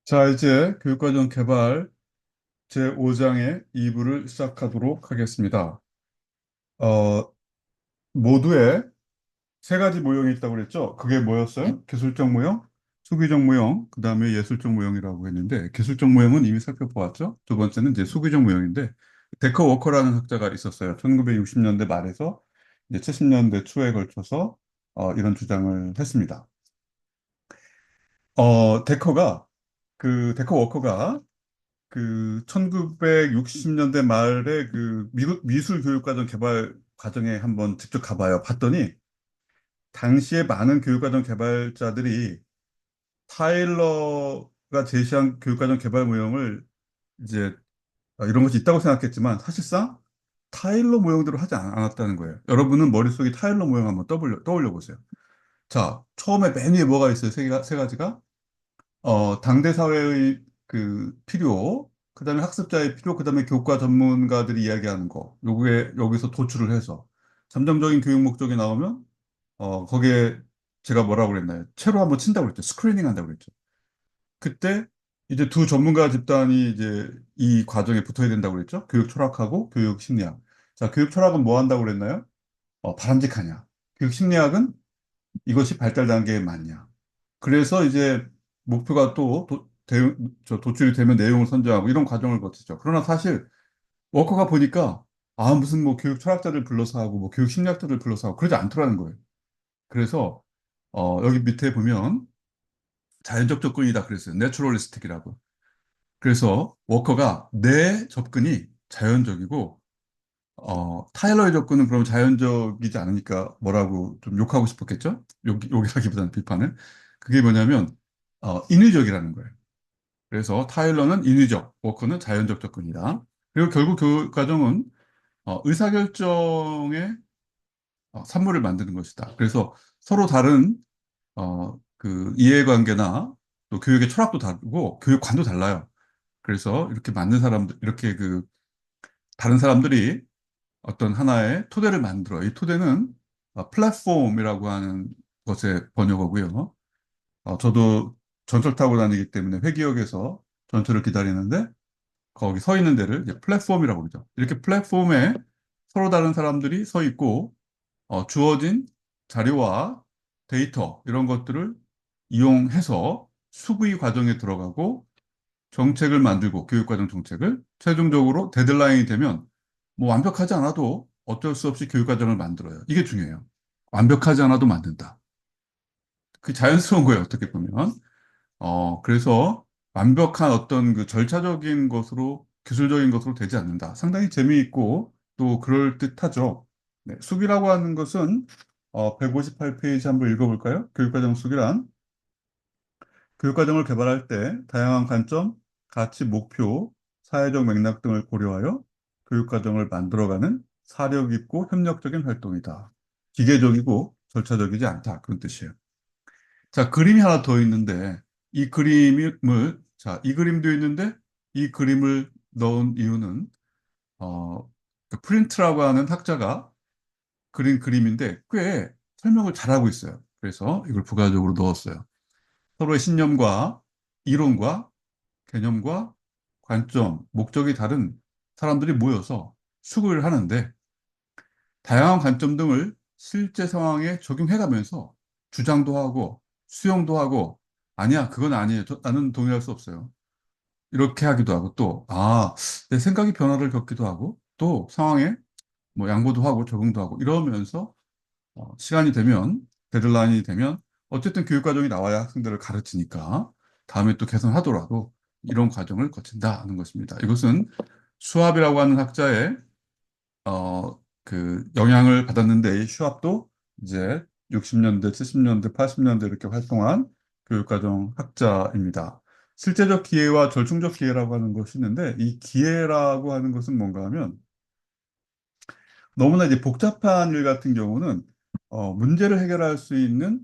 자, 이제 교육과정 개발 제5장의 2부를 시작하도록 하겠습니다. 어, 모두에 세 가지 모형이 있다고 그랬죠? 그게 뭐였어요? 기술적 모형, 수기적 모형, 그 다음에 예술적 모형이라고 했는데, 기술적 모형은 이미 살펴보았죠? 두 번째는 이제 수기적 모형인데, 데커 워커라는 학자가 있었어요. 1960년대 말에서 이제 70년대 초에 걸쳐서 이런 주장을 했습니다. 데커가, 데커 워커가 그 1960년대 말에 그 미국 미술 교육과정 개발 과정에 한번 직접 가봐요. 봤더니 당시에 많은 교육과정 개발자들이 타일러가 제시한 교육과정 개발 모형을 이제 이런 것이 있다고 생각했지만 사실상 타일러 모형대로 하지 않았다는 거예요. 여러분은 머릿속에 타일러 모형 한번 떠올려 보세요. 자, 처음에 맨 위에 뭐가 있어요? 세 가지가? 당대 사회의 그 필요, 그다음에 학습자의 필요, 그다음에 교과 전문가들이 이야기하는 거, 여기서 도출을 해서 잠정적인 교육 목적이 나오면, 거기에 제가 뭐라고 그랬나요? 채로 한번 친다고 그랬죠. 스크리닝 한다고 그랬죠. 그때 이제 두 전문가 집단이 이제 이 과정에 붙어야 된다고 그랬죠. 교육 철학하고 교육 심리학. 자, 교육 철학은 뭐 한다고 그랬나요? 바람직하냐? 교육 심리학은 이것이 발달 단계에 맞냐? 그래서 이제 목표가 또 도출이 되면 내용을 선정하고 이런 과정을 거치죠. 그러나 사실 워커가 보니까 무슨 뭐 교육 철학자들 불러서 하고 뭐 교육 심리학자들 불러서 하고 그러지 않더라는 거예요. 그래서 여기 밑에 보면 자연적 접근이다 그랬어요. 내추럴리스틱이라고. 그래서 워커가 내 접근이 자연적이고 타일러의 접근은 그럼 자연적이지 않으니까 뭐라고 좀 욕하고 싶었겠죠? 욕이라기보다는 비판을. 그게 뭐냐면 인위적이라는 거예요. 그래서 타일러는 인위적, 워커는 자연적 접근이다. 그리고 결국 그 과정은 의사결정의 산물을 만드는 것이다. 그래서 서로 다른 그 이해관계나 또 교육의 철학도 다르고 교육관도 달라요. 그래서 이렇게 맞는 사람들, 이렇게 그 다른 사람들이 어떤 하나의 토대를 만들어. 이 토대는 플랫폼이라고 하는 것의 번역어고요. 저도 전철 타고 다니기 때문에 회기역에서 전철을 기다리는데 거기 서 있는 데를 이제 플랫폼이라고 그러죠. 이렇게 플랫폼에 서로 다른 사람들이 서 있고 주어진 자료와 데이터 이런 것들을 이용해서 수기 과정에 들어가고 정책을 만들고 교육과정 정책을 최종적으로 데드라인이 되면 뭐 완벽하지 않아도 어쩔 수 없이 교육과정을 만들어요. 이게 중요해요. 완벽하지 않아도 만든다. 그 자연스러운 거예요, 어떻게 보면. 그래서 완벽한 어떤 그 절차적인 것으로, 기술적인 것으로 되지 않는다. 상당히 재미있고 또 그럴듯하죠. 네, 수기라고 하는 것은 158페이지 한번 읽어볼까요? 교육과정 수기란 교육과정을 개발할 때 다양한 관점, 가치, 목표, 사회적 맥락 등을 고려하여 교육과정을 만들어가는 사려 깊고 협력적인 활동이다. 기계적이고 절차적이지 않다. 그런 뜻이에요. 자, 그림이 하나 더 있는데, 이 그림도 있는데, 이 그림을 넣은 이유는, 그 프린트라고 하는 학자가 그린 그림인데, 꽤 설명을 잘하고 있어요. 그래서 이걸 부가적으로 넣었어요. 서로의 신념과 이론과 개념과 관점, 목적이 다른 사람들이 모여서 수고를 하는데, 다양한 관점 등을 실제 상황에 적용해가면서 주장도 하고 수용도 하고 아니야, 그건 아니에요. 나는 동의할 수 없어요. 이렇게 하기도 하고 또, 내 생각이 변화를 겪기도 하고 또 상황에 뭐 양보도 하고 적응도 하고 이러면서 시간이 되면, 데드라인이 되면 어쨌든 교육과정이 나와야 학생들을 가르치니까 다음에 또 개선하더라도 이런 과정을 거친다 하는 것입니다. 이것은 수합이라고 하는 학자의 그 영향을 받았는데 이 슈압도 이제 60년대, 70년대, 80년대 이렇게 활동한 교육과정 학자입니다. 실제적 기회와 절충적 기회라고 하는 것이 있는데 이 기회라고 하는 것은 뭔가 하면 너무나 이제 복잡한 일 같은 경우는 문제를 해결할 수 있는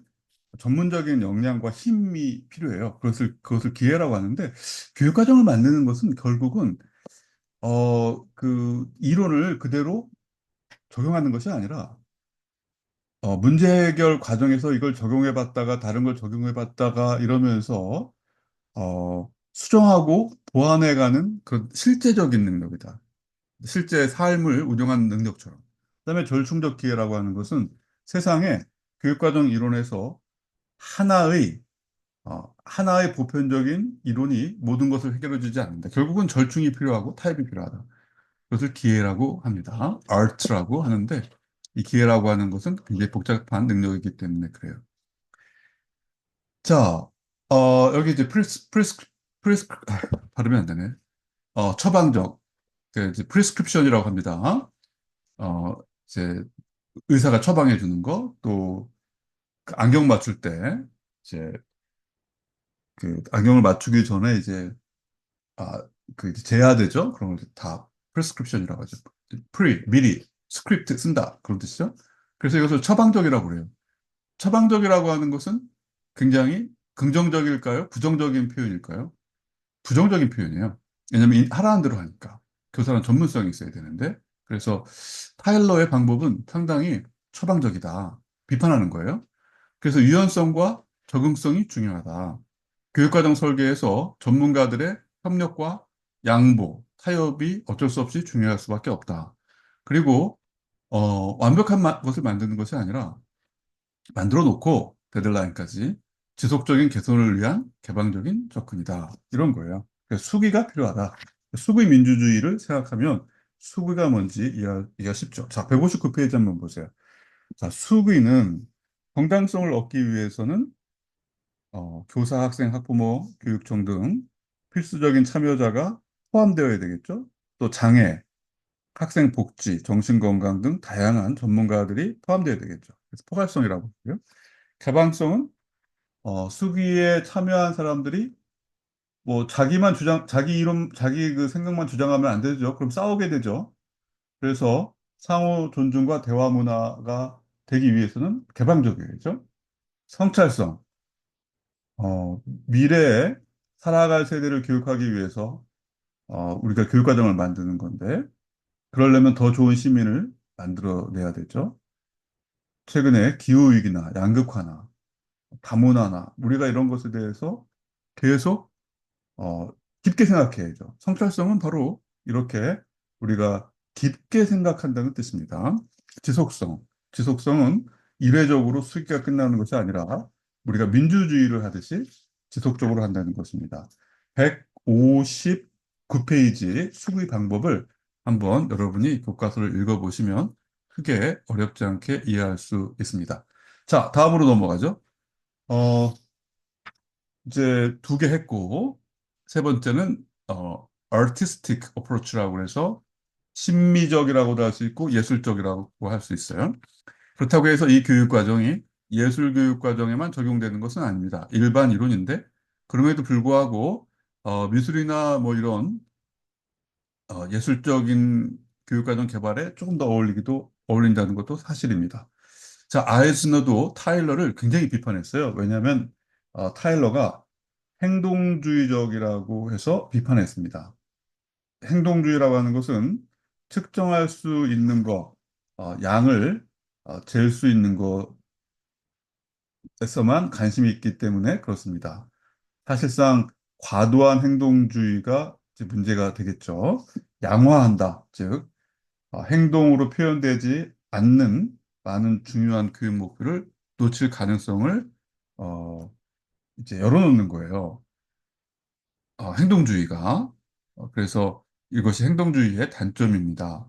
전문적인 역량과 힘이 필요해요. 그것을 기회라고 하는데 교육과정을 만드는 것은 결국은 그 이론을 그대로 적용하는 것이 아니라 문제 해결 과정에서 이걸 적용해 봤다가 다른 걸 적용해 봤다가 이러면서 수정하고 보완해가는 그런 실제적인 능력이다. 실제 삶을 운영하는 능력처럼. 그다음에 절충적 기회라고 하는 것은 세상에 교육과정 이론에서 하나의 하나의 보편적인 이론이 모든 것을 해결해 주지 않는다. 결국은 절충이 필요하고 타협이 필요하다. 그것을 기회라고 합니다. art라고 하는데 이 기회라고 하는 것은 굉장히 복잡한 능력이기 때문에 그래요. 자, 여기 이제 발음이 안 되네. 처방적, 그 이제 prescription이라고 합니다. 어, 이제 의사가 처방해 주는 거, 또그 안경 맞출 때 이제 그 안경을 맞추기 전에 이제 그 이제 제야되죠. 그런 걸 다 프레스크립션이라고 하죠. 미리 스크립트 쓴다 그런 뜻이죠. 그래서 이것을 처방적이라고 그래요. 처방적이라고 하는 것은 굉장히 긍정적일까요? 부정적인 표현일까요? 부정적인 표현이에요. 왜냐하면 하라는 대로 하니까. 교사는 전문성이 있어야 되는데. 그래서 타일러의 방법은 상당히 처방적이다. 비판하는 거예요. 그래서 유연성과 적응성이 중요하다. 교육과정 설계에서 전문가들의 협력과 양보, 타협이 어쩔 수 없이 중요할 수밖에 없다. 그리고 완벽한 것을 만드는 것이 아니라 만들어 놓고 데드라인까지 지속적인 개선을 위한 개방적인 접근이다. 이런 거예요. 그래서 수기가 필요하다. 수기 민주주의를 생각하면 수기가 뭔지 이해가 쉽죠. 자, 159페이지 한번 보세요. 자, 수기는 정당성을 얻기 위해서는 교사, 학생, 학부모, 교육청 등 필수적인 참여자가 포함되어야 되겠죠. 또 장애, 학생 복지, 정신건강 등 다양한 전문가들이 포함되어야 되겠죠. 그래서 포괄성이라고 하고요. 개방성은 수기에 참여한 사람들이 뭐 자기만 주장, 자기 이름, 자기 그 생각만 주장하면 안 되죠. 그럼 싸우게 되죠. 그래서 상호 존중과 대화 문화가 되기 위해서는 개방적이겠죠. 성찰성, 미래에 살아갈 세대를 교육하기 위해서 우리가 교육과정을 만드는 건데, 그러려면 더 좋은 시민을 만들어내야 되죠. 최근에 기후위기나 양극화나 다문화나 우리가 이런 것에 대해서 계속 어, 깊게 생각해야죠. 성찰성은 바로 이렇게 우리가 깊게 생각한다는 뜻입니다. 지속성. 지속성은 이례적으로 수기가 끝나는 것이 아니라 우리가 민주주의를 하듯이 지속적으로 한다는 것입니다. 159페이지 수기 방법을 한번 여러분이 교과서를 읽어보시면 크게 어렵지 않게 이해할 수 있습니다. 자, 다음으로 넘어가죠. 어, 이제 두 개 했고, 세 번째는, artistic approach라고 해서 심미적이라고도 할 수 있고 예술적이라고 할 수 있어요. 그렇다고 해서 이 교육 과정이 예술 교육 과정에만 적용되는 것은 아닙니다. 일반 이론인데, 그럼에도 불구하고, 미술이나 뭐 이런, 예술적인 교육 과정 개발에 조금 더 어울린다는 것도 사실입니다. 자, 아이즈너도 타일러를 굉장히 비판했어요. 왜냐하면, 타일러가 행동주의적이라고 해서 비판했습니다. 행동주의라고 하는 것은 측정할 수 있는 것, 양을 잴 수 있는 것에서만 관심이 있기 때문에 그렇습니다. 사실상 과도한 행동주의가 이제 문제가 되겠죠. 양화한다. 즉, 행동으로 표현되지 않는 많은 중요한 교육 목표를 놓칠 가능성을 어, 이제 열어놓는 거예요. 행동주의가. 그래서 이것이 행동주의의 단점입니다.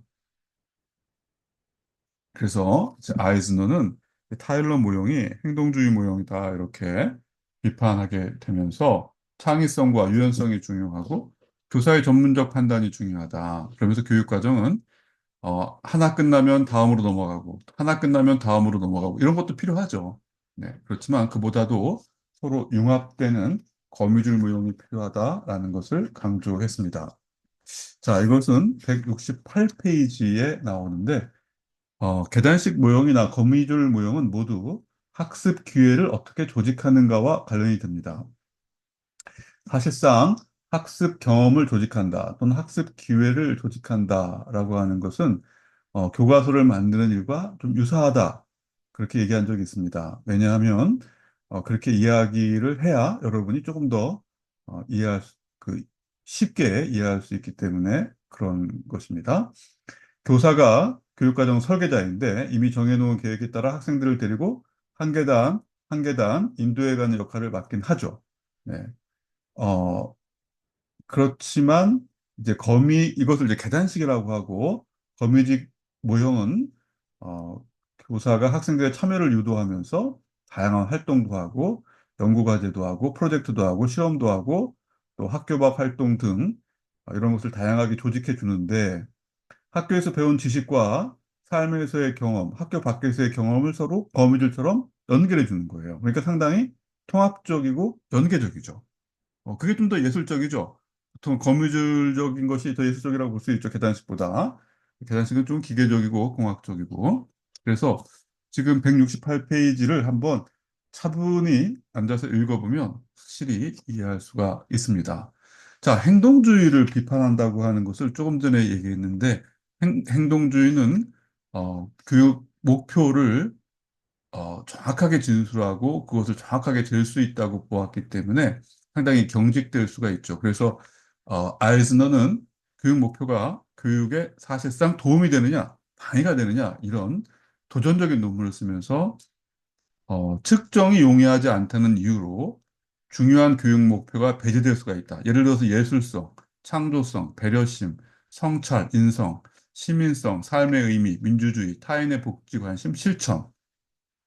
그래서 이제 아이즈너는 타일러 모형이 행동주의 모형이다 이렇게 비판하게 되면서 창의성과 유연성이 중요하고 교사의 전문적 판단이 중요하다. 그러면서 교육과정은 하나 끝나면 다음으로 넘어가고 하나 끝나면 다음으로 넘어가고 이런 것도 필요하죠. 네, 그렇지만 그보다도 서로 융합되는 거미줄 모형이 필요하다라는 것을 강조했습니다. 자, 이것은 168페이지에 나오는데 계단식 모형이나 거미줄 모형은 모두 학습 기회를 어떻게 조직하는가와 관련이 됩니다. 사실상 학습 경험을 조직한다 또는 학습 기회를 조직한다라고 하는 것은 교과서를 만드는 일과 좀 유사하다. 그렇게 얘기한 적이 있습니다. 왜냐하면 그렇게 이야기를 해야 여러분이 조금 더 이해할 그 쉽게 이해할 수 있기 때문에 그런 것입니다. 교사가 교육과정 설계자인데 이미 정해놓은 계획에 따라 학생들을 데리고 한 계단 한 계단 인도해가는 역할을 맡긴 하죠. 네. 어, 그렇지만 이제 이것을 이제 계단식이라고 하고 거미직 모형은 어, 교사가 학생들의 참여를 유도하면서 다양한 활동도 하고 연구과제도 하고 프로젝트도 하고 실험도 하고 또 학교 밖 활동 등 이런 것을 다양하게 조직해 주는데 학교에서 배운 지식과 삶에서의 경험, 학교 밖에서의 경험을 서로 거미줄처럼 연결해 주는 거예요. 그러니까 상당히 통합적이고 연계적이죠. 그게 좀 더 예술적이죠. 보통 거미줄적인 것이 더 예술적이라고 볼 수 있죠. 계단식보다. 계단식은 좀 기계적이고 공학적이고. 그래서 지금 168페이지를 한번 차분히 앉아서 읽어보면 확실히 이해할 수가 있습니다. 자, 행동주의를 비판한다고 하는 것을 조금 전에 얘기했는데, 행동주의는 교육 목표를 정확하게 진술하고 그것을 정확하게 잴 수 있다고 보았기 때문에 상당히 경직될 수가 있죠. 그래서 아이즈너는 교육 목표가 교육에 사실상 도움이 되느냐, 방해가 되느냐 이런 도전적인 논문을 쓰면서 측정이 용이하지 않다는 이유로 중요한 교육 목표가 배제될 수가 있다. 예를 들어서 예술성, 창조성, 배려심, 성찰, 인성, 시민성, 삶의 의미, 민주주의, 타인의 복지 관심, 실천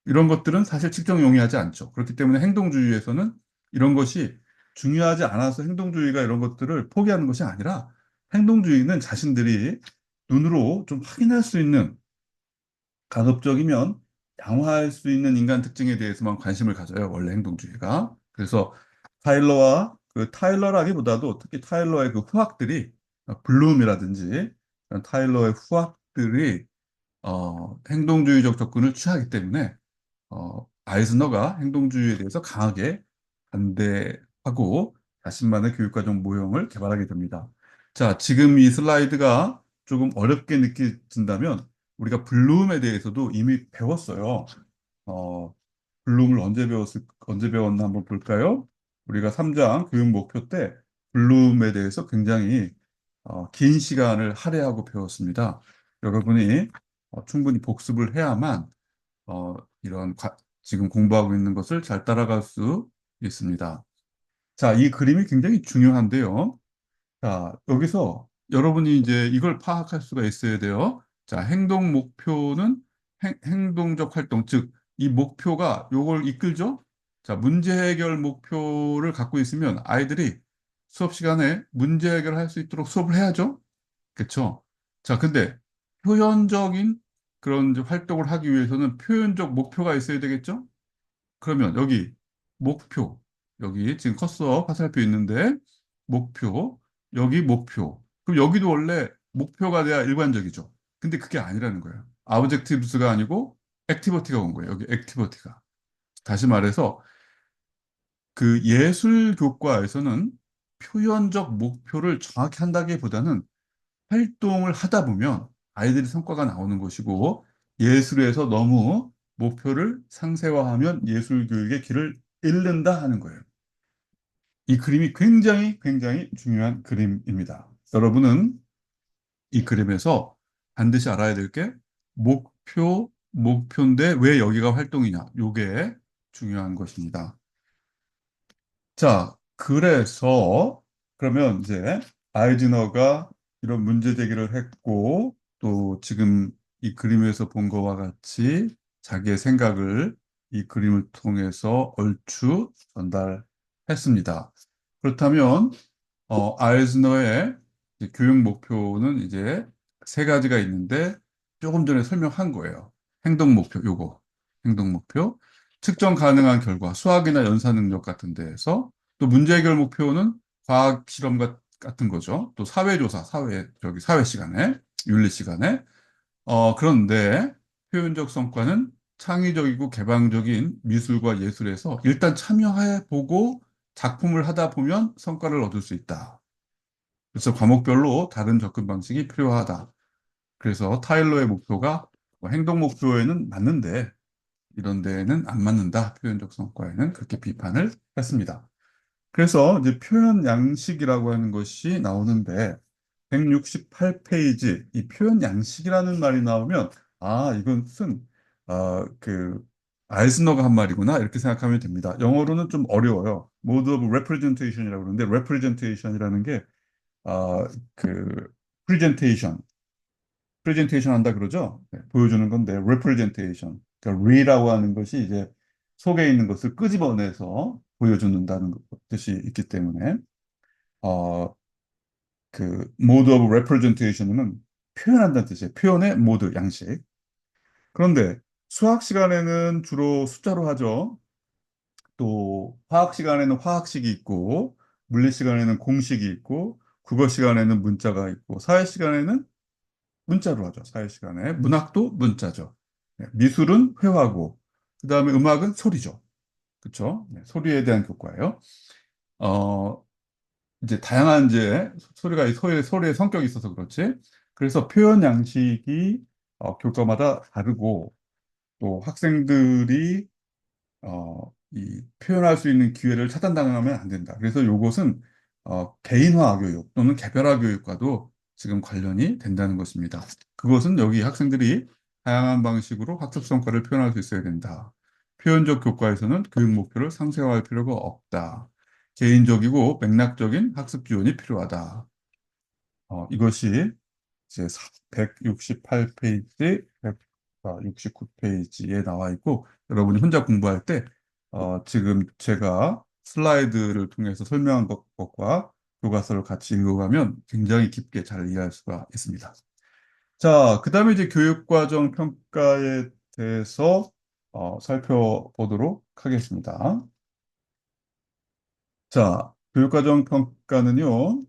이런 것들은 사실 측정 용이하지 않죠. 그렇기 때문에 행동주의에서는 이런 것이 중요하지 않아서 행동주의가 이런 것들을 포기하는 것이 아니라 행동주의는 자신들이 눈으로 좀 확인할 수 있는 가급적이면 양화할 수 있는 인간 특징에 대해서만 관심을 가져요. 원래 행동주의가. 그래서 타일러라기보다도 특히 타일러의 그 후학들이 블룸이라든지 타일러의 후학들이 행동주의적 접근을 취하기 때문에 아이즈너가 행동주의에 대해서 강하게 반대하고 자신만의 교육과정 모형을 개발하게 됩니다. 자, 지금 이 슬라이드가 조금 어렵게 느껴진다면 우리가 블룸에 대해서도 이미 배웠어요. 어, 블룸을 언제 배웠나 한번 볼까요? 우리가 3장 교육 목표 때 블룸에 대해서 굉장히 긴 시간을 할애하고 배웠습니다. 여러분이 충분히 복습을 해야만 어, 지금 공부하고 있는 것을 잘 따라갈 수 있습니다. 자, 이 그림이 굉장히 중요한데요. 자, 여기서 여러분이 이제 이걸 파악할 수가 있어야 돼요. 자, 행동 목표는 행동적 활동, 즉, 이 목표가 요걸 이끌죠? 자, 문제 해결 목표를 갖고 있으면 아이들이 수업 시간에 문제 해결할 수 있도록 수업을 해야죠? 그렇죠? 자, 근데 표현적인 그런 이제 활동을 하기 위해서는 표현적 목표가 있어야 되겠죠? 그러면 여기 목표, 여기 지금 커서 화살표 있는데 목표, 여기 목표. 그럼 여기도 원래 목표가 돼야 일관적이죠. 근데 그게 아니라는 거예요. 아브젝티브스가 아니고 액티비티가 온 거예요. 여기 액티비티가. 다시 말해서 그 예술 교과에서는 표현적 목표를 정확히 한다기보다는 활동을 하다 보면 아이들이 성과가 나오는 것이고 예술에서 너무 목표를 상세화하면 예술 교육의 길을 잃는다 하는 거예요. 이 그림이 굉장히 굉장히 중요한 그림입니다. 여러분은 이 그림에서 반드시 알아야 될 게 목표인데 왜 여기가 활동이냐? 요게 중요한 것입니다. 자, 그래서 그러면 이제 아이즈너가 이런 문제 제기를 했고 또 지금 이 그림에서 본 것과 같이 자기의 생각을 이 그림을 통해서 얼추 전달했습니다. 그렇다면 아이즈너의 이제 교육 목표는 이제 세 가지가 있는데 조금 전에 설명한 거예요. 행동 목표, 요거. 행동 목표. 측정 가능한 결과, 수학이나 연사 능력 같은 데에서 또 문제 해결 목표는 과학 실험 같은 거죠. 또 사회조사, 사회 시간에, 윤리 시간에. 그런데 표현적 성과는 창의적이고 개방적인 미술과 예술에서 일단 참여해 보고 작품을 하다 보면 성과를 얻을 수 있다. 그래서 과목별로 다른 접근 방식이 필요하다. 그래서 타일러의 목표가 뭐 행동 목표에는 맞는데 이런 데에는 안 맞는다. 표현적 성과에는 그렇게 비판을 했습니다. 그래서 이제 표현 양식이라고 하는 것이 나오는데 168페이지 이 표현 양식이라는 말이 나오면 아, 이건 무슨 그 아이즈너가 한 말이구나 이렇게 생각하면 됩니다. 영어로는 좀 어려워요. Mode of Representation이라고 그러는데 Representation이라는 게 그 presentation 프레젠테이션 한다 그러죠? 네, 보여주는 건데 representation. 그러니까 re라고 하는 것이 이제 속에 있는 것을 끄집어내서 보여준다는 뜻이 있기 때문에 어, 그 mode of representation은 표현한다는 뜻이에요. 표현의 모드, 양식. 그런데 수학 시간에는 주로 숫자로 하죠. 또 화학 시간에는 화학식이 있고 물리 시간에는 공식이 있고 국어 시간에는 문자가 있고 사회 시간에는 문자로 하죠. 사회 시간에. 문학도 문자죠. 네, 미술은 회화고, 그 다음에 음악은 소리죠. 그쵸? 네, 소리에 대한 교과예요. 어, 이제 다양한 이제 소리가 소리의 성격이 있어서 그렇지. 그래서 표현 양식이 교과마다 다르고 또 학생들이 이 표현할 수 있는 기회를 차단당하면 안 된다. 그래서 요것은 개인화 교육 또는 개별화 교육과도 지금 관련이 된다는 것입니다. 그것은 여기 학생들이 다양한 방식으로 학습 성과를 표현할 수 있어야 된다. 표현적 교과에서는 교육 목표를 상세화할 필요가 없다. 개인적이고 맥락적인 학습 지원이 필요하다. 이것이 이제 168페이지, 169페이지에 나와 있고, 여러분이 혼자 공부할 때, 지금 제가 슬라이드를 통해서 설명한 것과 교과서를 같이 읽어가면 굉장히 깊게 잘 이해할 수가 있습니다. 자, 그 다음에 이제 교육과정 평가에 대해서 살펴보도록 하겠습니다. 자, 교육과정 평가는요,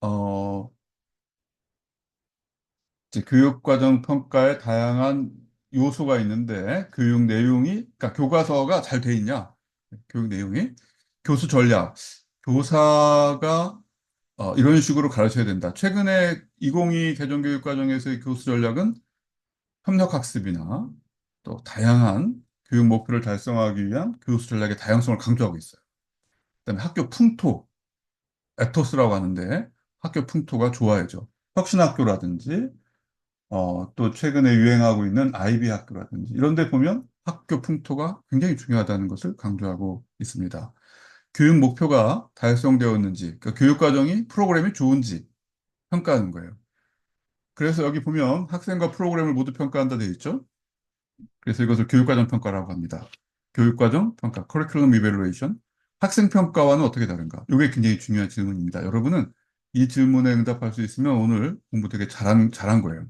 어, 이제 교육과정 평가에 다양한 요소가 있는데 교육 내용이 그러니까 교과서가 잘 돼 있냐? 교육 내용이 교수 전략 교사가 이런 식으로 가르쳐야 된다. 최근에 2022 개정교육과정에서의 교수 전략은 협력학습이나 또 다양한 교육 목표를 달성하기 위한 교수 전략의 다양성을 강조하고 있어요. 그다음에 학교 풍토, 에토스라고 하는데 학교 풍토가 좋아야죠. 혁신학교라든지 또 최근에 유행하고 있는 아이비 학교라든지 이런 데 보면 학교 풍토가 굉장히 중요하다는 것을 강조하고 있습니다. 교육 목표가 달성되었는지, 그 교육 과정이 프로그램이 좋은지 평가하는 거예요. 그래서 여기 보면 학생과 프로그램을 모두 평가한다 되어 있죠. 그래서 이것을 교육과정 평가라고 합니다. 교육과정 평가, Curriculum Evaluation. 학생 평가와는 어떻게 다른가? 이게 굉장히 중요한 질문입니다. 여러분은 이 질문에 응답할 수 있으면 오늘 공부 되게 잘한 거예요.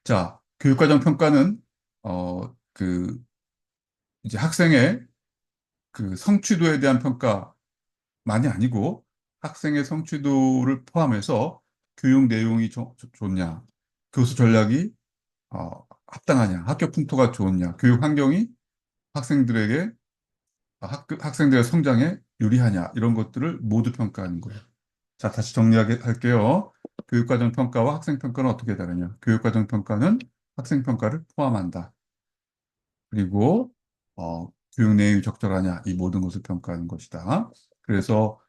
자, 교육과정 평가는 이제 학생의 그 성취도에 대한 평가만이 아니고 학생의 성취도를 포함해서 교육 내용이 좋냐, 교수 전략이 합당하냐, 학교 풍토가 좋냐, 교육 환경이 학생들에게 학생들의 성장에 유리하냐 이런 것들을 모두 평가하는 거예요. 자, 다시 정리할게요. 교육과정 평가와 학생 평가는 어떻게 다르냐? 교육과정 평가는 학생 평가를 포함한다. 그리고 교육 내용이 적절하냐 이 모든 것을 평가하는 것이다. 그래서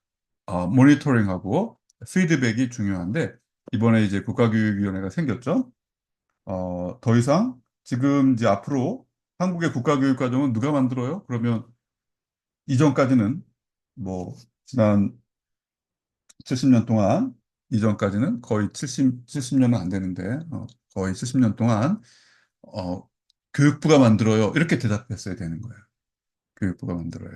모니터링하고 피드백이 중요한데 이번에 이제 국가교육위원회가 생겼죠. 더 이상 지금 이제 앞으로 한국의 국가교육과정은 누가 만들어요? 그러면 이전까지는 뭐 지난 70년 동안 이전까지는 거의 70년은 안 되는데 거의 70년 동안 어, 교육부가 만들어요. 이렇게 대답했어야 되는 거예요. 교육부가 만들어요.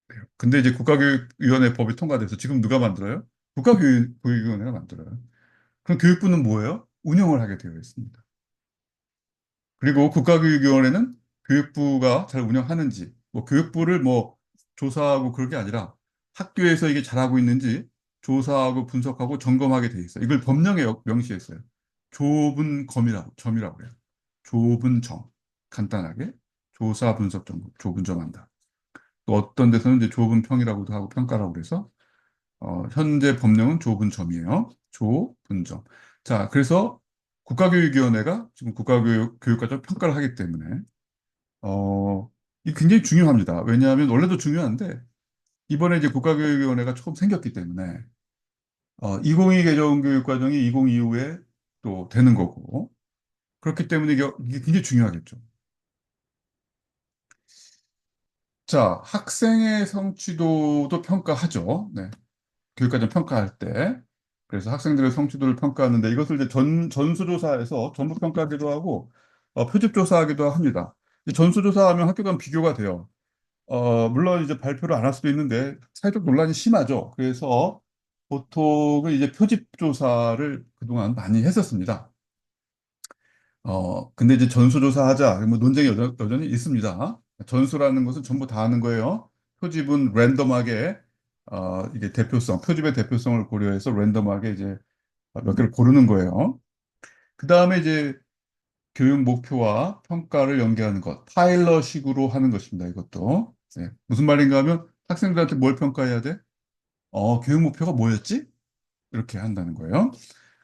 그래요. 근데 이제 국가교육위원회 법이 통과돼서 지금 누가 만들어요? 국가교육위원회가 만들어요. 그럼 교육부는 뭐예요? 운영을 하게 되어 있습니다. 그리고 국가교육위원회는 교육부가 잘 운영하는지, 뭐 교육부를 뭐 조사하고 그럴 게 아니라 학교에서 이게 잘하고 있는지 조사하고 분석하고 점검하게 돼 있어요. 이걸 법령에 명시했어요. 좁은 점이라고 해요. 좁은 점. 간단하게 조사 분석 점검, 좁은 점 한다. 또 어떤 데서는 이제 좁은 평이라고도 하고 평가라고 그래서 현재 법령은 좁은 점이에요. 좁은 점. 자, 그래서 국가교육위원회가 지금 교육과정 평가를 하기 때문에 이 굉장히 중요합니다. 왜냐하면 원래도 중요한데 이번에 이제 국가교육위원회가 처음 생겼기 때문에 2022 개정교육과정이 20 이후에 또 되는 거고 그렇기 때문에 이게 굉장히 중요하겠죠. 자, 학생의 성취도도 평가하죠. 네. 교육과정 평가할 때. 그래서 학생들의 성취도를 평가하는데 이것을 이제 전수조사에서 전부평가하기도 하고 표집조사하기도 합니다. 이 전수조사하면 학교 간 비교가 돼요. 물론 이제 발표를 안 할 수도 있는데 사회적 논란이 심하죠. 그래서 보통은 이제 표집조사를 그동안 많이 했었습니다. 근데 이제 전수조사하자. 뭐 논쟁이 여전히 있습니다. 전수라는 것은 전부 다 하는 거예요. 표집은 랜덤하게, 이게 표집의 대표성을 고려해서 랜덤하게 이제 몇 개를 고르는 거예요. 그 다음에 이제 교육 목표와 평가를 연계하는 것, 파일럿식으로 하는 것입니다. 이것도. 네. 무슨 말인가 하면 학생들한테 뭘 평가해야 돼? 교육 목표가 뭐였지? 이렇게 한다는 거예요.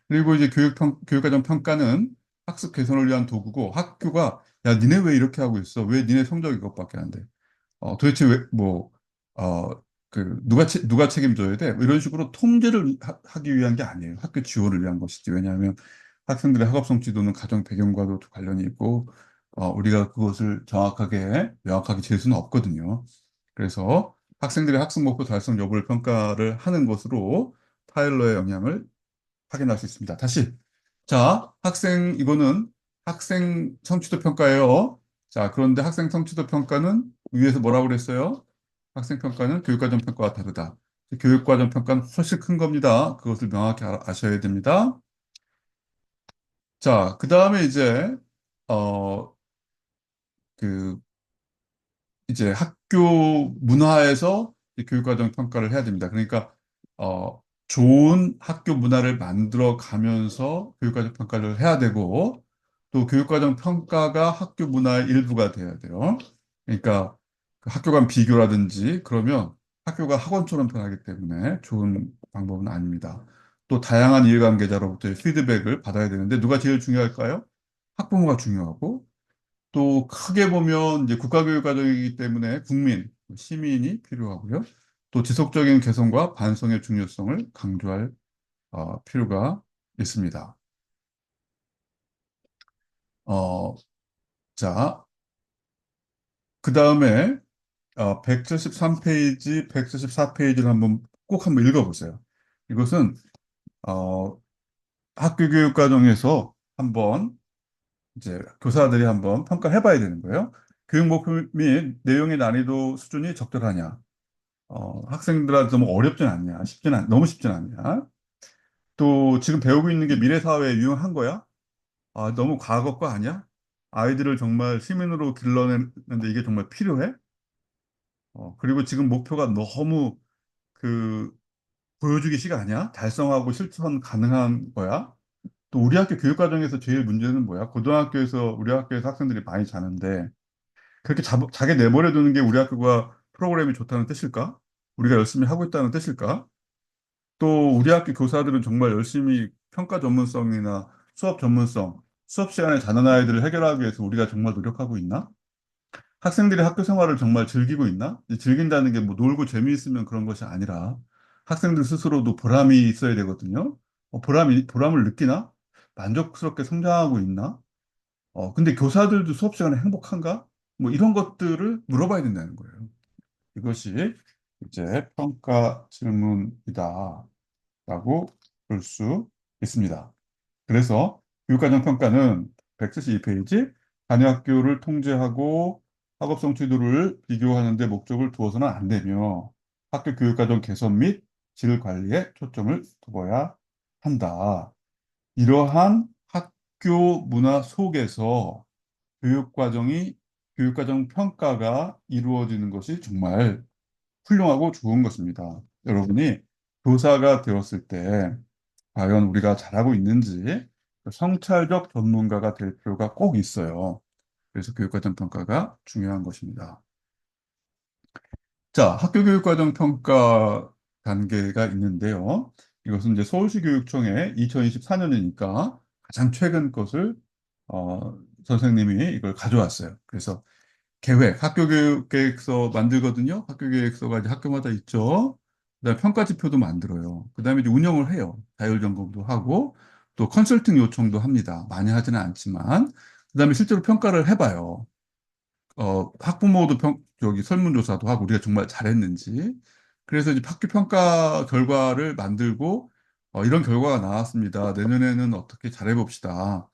그리고 이제 교육과정 평가는 학습 개선을 위한 도구고 학교가 야, 니네 왜 이렇게 하고 있어? 왜 니네 성적이 이것밖에 안 돼? 도대체 왜, 어, 누가 책임져야 돼? 뭐 이런 식으로 통제를 하기 위한 게 아니에요. 학교 지원을 위한 것이지. 왜냐하면 학생들의 학업 성취도는 가정 배경과도 관련이 있고, 우리가 그것을 정확하게, 명확하게 잴 수는 없거든요. 그래서 학생들의 학습 목표 달성 여부를 평가를 하는 것으로 타일러의 영향을 확인할 수 있습니다. 다시. 자, 이거는 학생 성취도 평가예요. 자, 그런데 학생 성취도 평가는 위에서 뭐라고 그랬어요? 학생 평가는 교육과정 평가와 다르다. 교육과정 평가는 훨씬 큰 겁니다. 그것을 명확히 아셔야 됩니다. 자, 그 다음에 어, 그, 이제 학교 문화에서 이 교육과정 평가를 해야 됩니다. 그러니까 좋은 학교 문화를 만들어 가면서 교육과정 평가를 해야 되고 또 교육과정 평가가 학교 문화의 일부가 돼야 돼요. 그러니까 그 학교 간 비교라든지 그러면 학교가 학원처럼 변하기 때문에 좋은 방법은 아닙니다. 또 다양한 이해관계자로부터의 피드백을 받아야 되는데 누가 제일 중요할까요? 학부모가 중요하고 또 크게 보면 이제 국가교육과정이기 때문에 시민이 필요하고요. 또 지속적인 개선과 반성의 중요성을 강조할 필요가 있습니다. 어, 자, 그 다음에 173페이지, 174페이지를 꼭 한번 읽어보세요. 이것은 학교 교육 과정에서 이제 교사들이 한번 평가해 봐야 되는 거예요. 교육 목표 및 내용의 난이도 수준이 적절하냐? 학생들한테 너무 너무 쉽진 않냐? 또 지금 배우고 있는 게 미래 사회에 유용한 거야? 너무 과거 거 아니야? 아이들을 정말 시민으로 길러내는데 이게 정말 필요해? 그리고 지금 목표가 너무 그 보여주기식 아니야? 달성하고 실천 가능한 거야? 또 우리 학교 교육 과정에서 제일 문제는 뭐야? 우리 학교에서 학생들이 많이 자는데 그렇게 자게 내버려 두는 게 우리 학교가 프로그램이 좋다는 뜻일까? 우리가 열심히 하고 있다는 뜻일까? 또 우리 학교 교사들은 정말 열심히 평가 전문성이나 수업 시간에 자는 아이들을 해결하기 위해서 우리가 정말 노력하고 있나? 학생들이 학교 생활을 정말 즐기고 있나? 이 즐긴다는 게 뭐 놀고 재미있으면 그런 것이 아니라 학생들 스스로도 보람이 있어야 되거든요. 보람을 느끼나? 만족스럽게 성장하고 있나? 근데 교사들도 수업 시간에 행복한가? 뭐 이런 것들을 물어봐야 된다는 거예요. 이것이 이제 평가 질문이다. 라고 볼 수 있습니다. 그래서 교육과정 평가는 172페이지 단위 학교를 통제하고 학업 성취도를 비교하는 데 목적을 두어서는 안 되며 학교 교육과정 개선 및 질 관리에 초점을 두어야 한다. 이러한 학교 문화 속에서 교육과정이 교육과정 평가가 이루어지는 것이 정말 훌륭하고 좋은 것입니다. 여러분이 교사가 되었을 때 과연 우리가 잘하고 있는지 성찰적 전문가가 될 필요가 꼭 있어요. 그래서 교육과정 평가가 중요한 것입니다. 자, 학교 교육과정 평가 단계가 있는데요. 이것은 이제 서울시 교육청의 2024년이니까 가장 최근 것을 선생님이 이걸 가져왔어요. 그래서 계획, 학교 교육 계획서 만들거든요. 학교 계획서가 이제 학교마다 있죠. 그다음에 평가 지표도 만들어요. 그다음에 이제 운영을 해요. 자율 점검도 하고 또 컨설팅 요청도 합니다. 많이 하지는 않지만 그다음에 실제로 평가를 해봐요. 학부모도 저기 설문조사도 하고 우리가 정말 잘했는지. 그래서 이제 학교 평가 결과를 만들고 이런 결과가 나왔습니다. 내년에는 어떻게 잘해봅시다.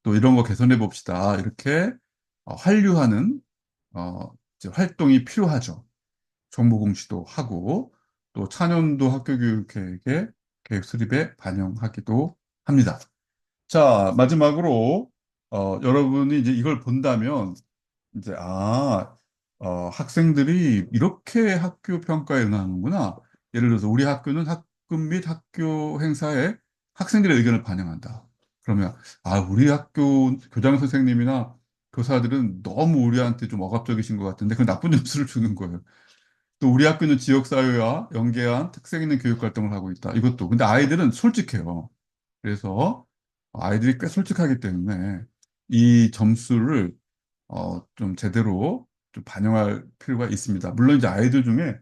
또 이런 거 개선해 봅시다. 이렇게 한류하는 이제 활동이 필요하죠. 정보 공시도 하고 또 차년도 학교 교육 계획에 계획 수립에 반영하기도 합니다. 자, 마지막으로 여러분이 이제 이걸 본다면 이제 학생들이 이렇게 학교 평가에 응하는구나. 예를 들어서 우리 학교는 학급 및 학교 행사에 학생들의 의견을 반영한다. 그러면 우리 학교 교장 선생님이나 교사들은 너무 우리한테 좀 억압적이신 것 같은데 그 나쁜 점수를 주는 거예요. 또 우리 학교는 지역사회와 연계한 특색 있는 교육 활동을 하고 있다. 이것도. 근데 아이들은 솔직해요. 그래서 아이들이 꽤 솔직하기 때문에 이 점수를 좀 제대로 좀 반영할 필요가 있습니다. 물론 이제 아이들 중에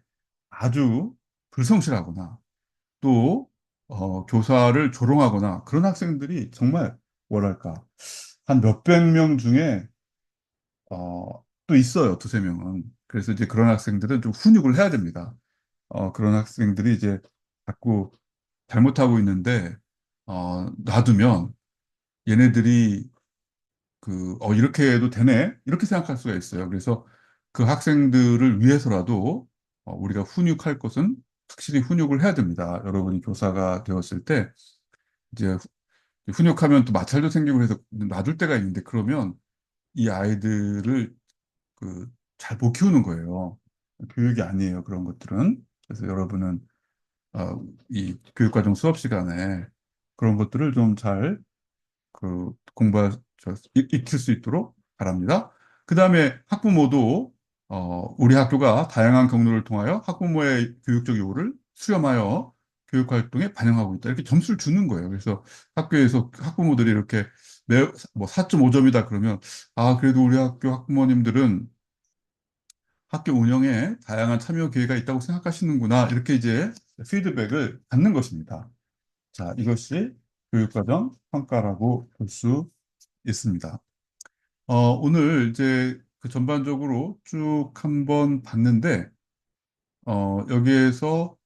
아주 불성실하거나 또 교사를 조롱하거나 그런 학생들이 정말 뭐랄까 한 몇백 명 중에 또 있어요. 두세 명은. 그래서 이제 그런 학생들은 좀 훈육을 해야 됩니다. 그런 학생들이 이제 자꾸 잘못하고 있는데 놔두면 얘네들이 이렇게 해도 되네? 이렇게 생각할 수가 있어요. 그래서 그 학생들을 위해서라도 우리가 훈육할 것은 확실히 훈육을 해야 됩니다. 여러분이 교사가 되었을 때 이제 훈육하면 또 마찰도 생기고 해서 놔둘 때가 있는데 그러면 이 아이들을 잘 못 키우는 거예요. 교육이 아니에요. 그런 것들은. 그래서 여러분은 이 교육과정 수업 시간에 그런 것들을 좀잘 익힐 수 있도록 바랍니다. 그 다음에 학부모도 우리 학교가 다양한 경로를 통하여 학부모의 교육적 요구를 수렴하여 교육 활동에 반영하고 있다. 이렇게 점수를 주는 거예요. 그래서 학교에서 학부모들이 이렇게 뭐 4.5점이다 그러면 그래도 우리 학교 학부모님들은 학교 운영에 다양한 참여 기회가 있다고 생각하시는구나. 이렇게 이제 피드백을 받는 것입니다. 자, 이것이 교육과정 평가라고 볼 수 있습니다. 오늘 이제 그 전반적으로 쭉 한번 봤는데, 여기에서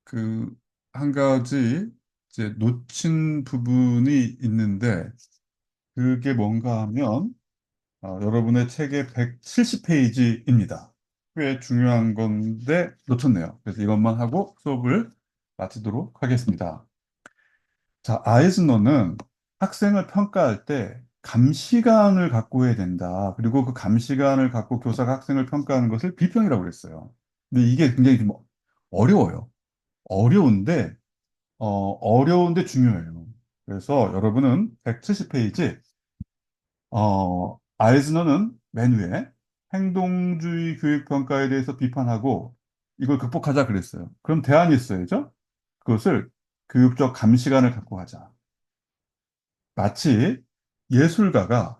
그 한 가지 이제 놓친 부분이 있는데, 그게 뭔가 하면, 여러분의 책의 170페이지입니다. 꽤 중요한 건데 놓쳤네요. 그래서 이것만 하고 수업을 마치도록 하겠습니다. 자, 아이즈너는 학생을 평가할 때 감시관을 갖고 해야 된다. 그리고 그 감시관을 갖고 교사가 학생을 평가하는 것을 비평이라고 그랬어요. 근데 이게 굉장히 좀 어려워요. 어려운데, 어려운데 중요해요. 그래서 여러분은 170페이지, 아이즈너는 맨 위에 행동주의 교육평가에 대해서 비판하고 이걸 극복하자 그랬어요. 그럼 대안이 있어야죠? 그것을 교육적 감시관을 갖고 하자. 마치 예술가가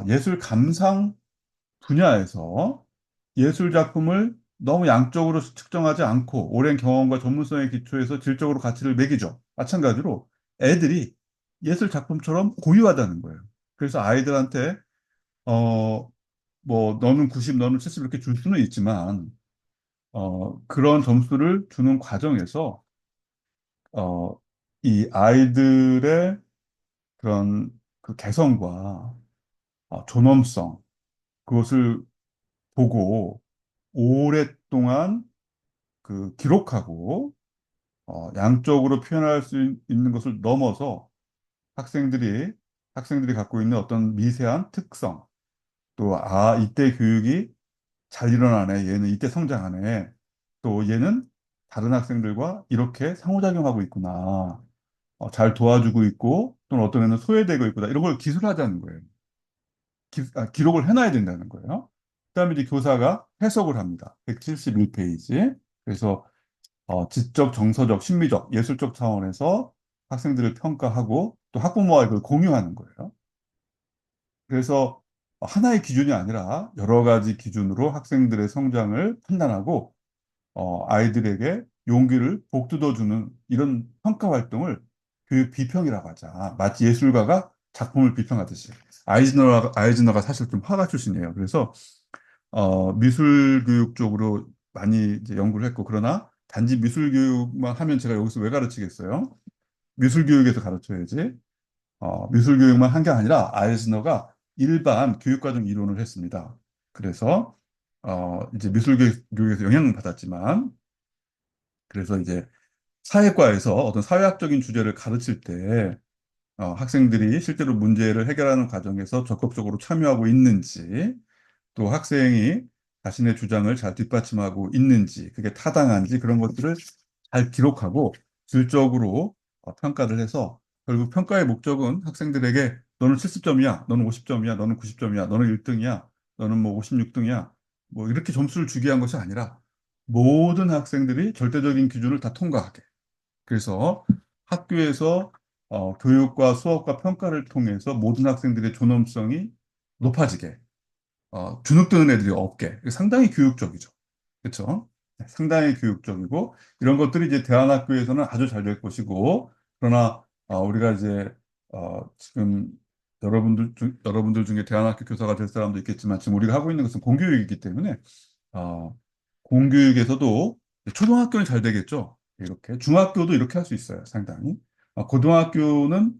예술 감상 분야에서 예술 작품을 너무 양적으로 측정하지 않고 오랜 경험과 전문성의 기초에서 질적으로 가치를 매기죠. 마찬가지로 애들이 예술 작품처럼 고유하다는 거예요. 그래서 아이들한테 어, 뭐 너는 90, 너는 70 이렇게 줄 수는 있지만 그런 점수를 주는 과정에서 어, 이 아이들의 그런 그 개성과 존엄성, 그것을 보고 오랫동안 기록하고 양적으로 표현할 수 있는 것을 넘어서 학생들이 학생들이 갖고 있는 어떤 미세한 특성, 또 이때 교육이 잘 일어나네, 얘는 이때 성장하네, 또 얘는 다른 학생들과 이렇게 상호작용하고 있구나, 잘 도와주고 있고, 또는 어떤 애는 소외되고 있구나, 이런 걸 기술하자는 거예요. 기록을 해놔야 된다는 거예요. 그다음에 이제 교사가 해석을 합니다. 171페이지. 그래서 지적, 정서적, 심미적, 예술적 차원에서 학생들을 평가하고 또 학부모와 이걸 공유하는 거예요. 그래서 하나의 기준이 아니라 여러 가지 기준으로 학생들의 성장을 판단하고 아이들에게 용기를 북돋워주는 이런 평가 활동을 교육 비평이라고 하자. 마치 예술가가 작품을 비평하듯이. 아이즈너가 사실 좀 화가 출신이에요. 그래서 미술 교육 쪽으로 많이 이제 연구를 했고, 그러나 단지 미술 교육만 하면 제가 여기서 왜 가르치겠어요? 미술 교육에서 가르쳐야지. 미술 교육만 한 게 아니라 아이즈너가 일반 교육과정 이론을 했습니다. 그래서 이제 미술 교육에서 영향을 받았지만, 그래서 이제 사회과에서 어떤 사회학적인 주제를 가르칠 때 학생들이 실제로 문제를 해결하는 과정에서 적극적으로 참여하고 있는지, 또 학생이 자신의 주장을 잘 뒷받침하고 있는지, 그게 타당한지 그런 것들을 잘 기록하고 질적으로 평가를 해서 결국 평가의 목적은 학생들에게 너는 70점이야, 너는 50점이야, 너는 90점이야, 너는 1등이야, 너는 뭐 56등이야, 뭐 이렇게 점수를 주기 위한 것이 아니라 모든 학생들이 절대적인 기준을 다 통과하게. 그래서 학교에서 교육과 수업과 평가를 통해서 모든 학생들의 존엄성이 높아지게 주눅드는 애들이 없게 상당히 교육적이죠. 그렇죠? 상당히 교육적이고 이런 것들이 이제 대안학교에서는 아주 잘 될 것이고 그러나 우리가 이제 지금 여러분들 중에 대안학교 교사가 될 사람도 있겠지만 지금 우리가 하고 있는 것은 공교육이기 때문에 어, 공교육에서도 초등학교는 잘 되겠죠. 이렇게 중학교도 이렇게 할 수 있어요. 상당히 고등학교는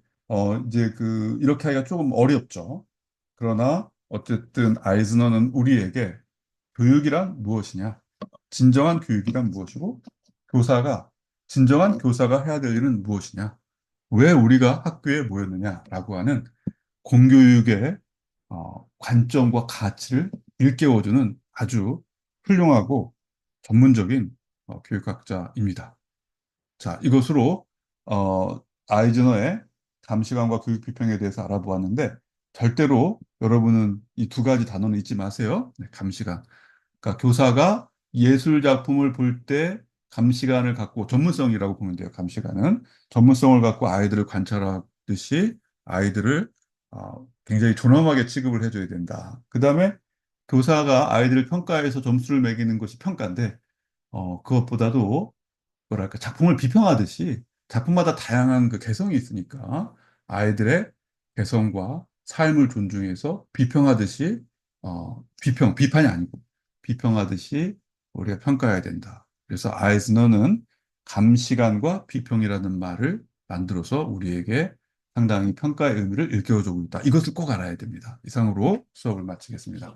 이제 이렇게 하기가 조금 어렵죠. 그러나 어쨌든 아이즈너는 우리에게 교육이란 무엇이냐, 진정한 교육이란 무엇이고, 교사가, 진정한 교사가 해야 될 일은 무엇이냐, 왜 우리가 학교에 모였느냐라고 하는 공교육의 관점과 가치를 일깨워주는 아주 훌륭하고 전문적인 교육학자입니다. 자, 이것으로 아이즈너의 감시관과 교육 비평에 대해서 알아보았는데 절대로 여러분은 이 두 가지 단어는 잊지 마세요. 네, 감시관. 그러니까 교사가 예술 작품을 볼 때 감시관을 갖고 전문성이라고 보면 돼요. 감시관은 전문성을 갖고 아이들을 관찰하듯이 아이들을 굉장히 존엄하게 취급을 해줘야 된다. 그다음에 교사가 아이들을 평가해서 점수를 매기는 것이 평가인데 그것보다도 뭐랄까 작품을 비평하듯이 작품마다 다양한 개성이 있으니까 아이들의 개성과 삶을 존중해서 비평하듯이 비판이 아니고 비평하듯이 우리가 평가해야 된다. 그래서 아이즈너는 감시관과 비평이라는 말을 만들어서 우리에게 상당히 평가의 의미를 일깨워주고 있다. 이것을 꼭 알아야 됩니다. 이상으로 수업을 마치겠습니다.